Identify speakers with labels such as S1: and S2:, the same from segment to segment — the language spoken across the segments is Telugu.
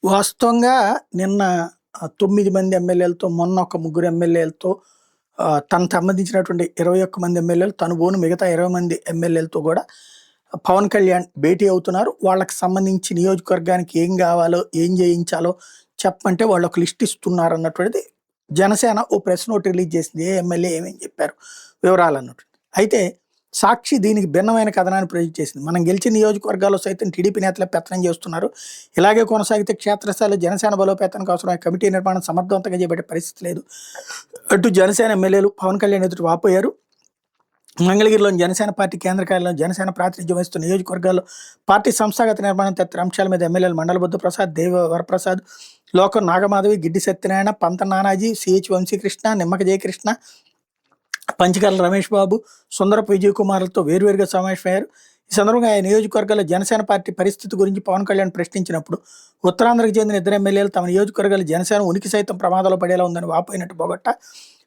S1: వాస్తవంగా నిన్న 9 మంది ఎమ్మెల్యేలతో, మొన్న ఒక ముగ్గురు ఎమ్మెల్యేలతో తనకు సంబంధించినటువంటి 21 మంది ఎమ్మెల్యేలు, తను పోను మిగతా 20 మంది ఎమ్మెల్యేలతో గూడా పవన్ కళ్యాణ్ భేటీ అవుతున్నారు. వాళ్ళకి సంబంధించి నియోజకవర్గానికి ఏం గావాలో, ఏం జేయించాలో చెప్పమంటే వాళ్ళొక లిస్ట్ ఇస్తున్నారన్నటువంటిది జనసేన ఓ ప్రెస్ నోట్ రిలీజ్ చేసింది. ఏ ఎమ్మెల్యే ఏమేం చెప్పారు వివరాలన్నటువంటిది. అయితే సాక్షి దీనికి భిన్నమైన కథనాన్ని ప్రొజెక్ట్ చేసింది. మనం గెలిచిన నియోజకవర్గాల్లో సైతం టీడీపీ నేతలే పెత్తనం చేస్తున్నారు. ఇలాగే కొనసాగితే క్షేత్రస్థాయిలో జనసేన బలోపేతానికి అవసరమైన కమిటీ నిర్మాణం సమర్థవంతంగా చేపట్టే పరిస్థితి లేదు. అటు జనసేన ఎమ్మెల్యేలు పవన్ కళ్యాణ్ ఎదుటి వాపోయారు. మంగళగిరిలోని జనసేన పార్టీ కేంద్ర కార్యాలయంలో జనసేన ప్రాతినిధ్యం వహిస్తున్న నియోజకవర్గాల్లో పార్టీ సంస్థాగత నిర్మాణం తదితర అంశాల మీద ఎమ్మెల్యేలు మండల బుద్ధప్రసాద్, దేవ వరప్రసాద్, లోకం నాగమాధవి, గిడ్డి సత్యనారాయణ, పంత నానాజీ, సిహెచ్ వంశీకృష్ణ, నిమ్మక జయకృష్ణ, పంచకర్ల రమేష్ బాబు, సుందరపు విజయ్ కుమార్లతో వేర్వేరుగా సమావేశమయ్యారు. ఈ సందర్భంగా ఆ నియోజకవర్గాల్లో జనసేన పార్టీ పరిస్థితి గురించి పవన్ కళ్యాణ్ ప్రశ్నించినప్పుడు ఉత్తరాంధ్రకు చెందిన ఇద్దరు ఎమ్మెల్యేలు తమ నియోజకవర్గాలు జనసేన ఉనికి సైతం ప్రమాదంలో పడేలా ఉందని వాపోయినట్టు పోగొట్ట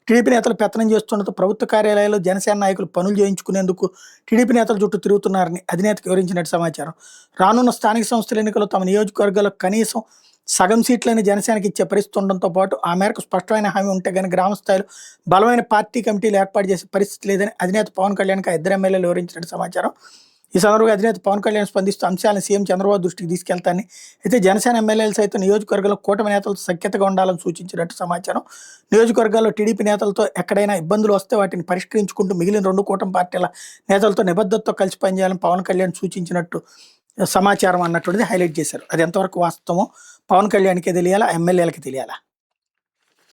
S1: టీడీపీ నేతలు పెత్తనం చేస్తున్నట్టు ప్రభుత్వ కార్యాలయాల్లో జనసేన నాయకులు పనులు చేయించుకునేందుకు టీడీపీ నేతల చుట్టూ తిరుగుతున్నారని అధినేతకు వివరించినట్టు సమాచారం. రానున్న స్థానిక సంస్థల ఎన్నికల్లో తమ నియోజకవర్గాల్లో కనీసం సగం సీట్లని జనసేనకి ఇచ్చే పరిస్థితి ఉండడంతో పాటు ఆ మేరకు స్పష్టమైన హామీ ఉంటే కానీ గ్రామ స్థాయిలో బలమైన పార్టీ కమిటీలు ఏర్పాటు చేసే పరిస్థితి లేదని అధినేత పవన్ కళ్యాణ్కి ఆ ఇద్దరు ఎమ్మెల్యేలు వివరించినట్టు సమాచారం. ఈ సందర్భంగా అధినేత పవన్ కళ్యాణ్ స్పందిస్తూ అంశాలను సీఎం చంద్రబాబు దృష్టికి తీసుకెళ్తానని, అయితే జనసేన ఎమ్మెల్యేలు సైతం నియోజకవర్గంలో కూటమి నేతలతో సఖ్యతగా ఉండాలని సూచించినట్టు సమాచారం. నియోజకవర్గాల్లో టీడీపీ నేతలతో ఎక్కడైనా ఇబ్బందులు వస్తే వాటిని పరిష్కరించుకుంటూ మిగిలిన 2 కూటమి పార్టీల నేతలతో నిబద్ధతతో కలిసి పనిచేయాలని పవన్ కళ్యాణ్ సూచించినట్టు సమాచారం అన్నటువంటిది హైలైట్ చేశారు. అది ఎంతవరకు వాస్తవమో పవన్ కళ్యాణ్కే తెలియాలా, ఎమ్మెల్యేలకి తెలియాలా?